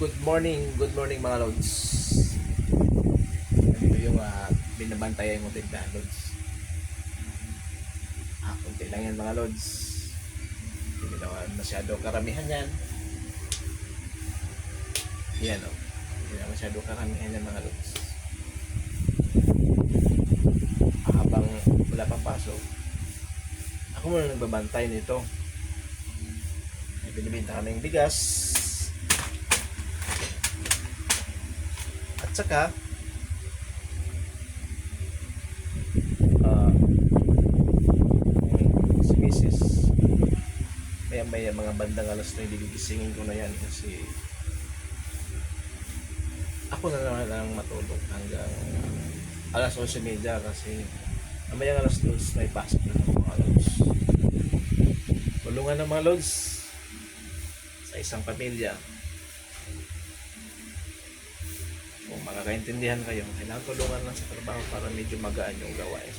Good morning mga lods. Ito yung binabantayan mo tindahan lods. Kunti lang yan mga lods. Hindi naman masyado karamihan yan. Yan o. Hindi naman masyado karamihan yan mga lods. Habang wala pang pasok, ako muna nagbabantay nito. May binibenta kaming bigas. At saka si Mrs. Maya mga bandang alas na gigisingin ko na yan kasi ako na naman ang matulog hanggang alas 11:30 kasi mamayang alas 2 may pasok na ako mga lods. Tulungan ng mga lods sa isang pamilya. Kung makakaintindihan kayo, kailangan tulungan lang sa trabaho para medyo magaan yung gawain.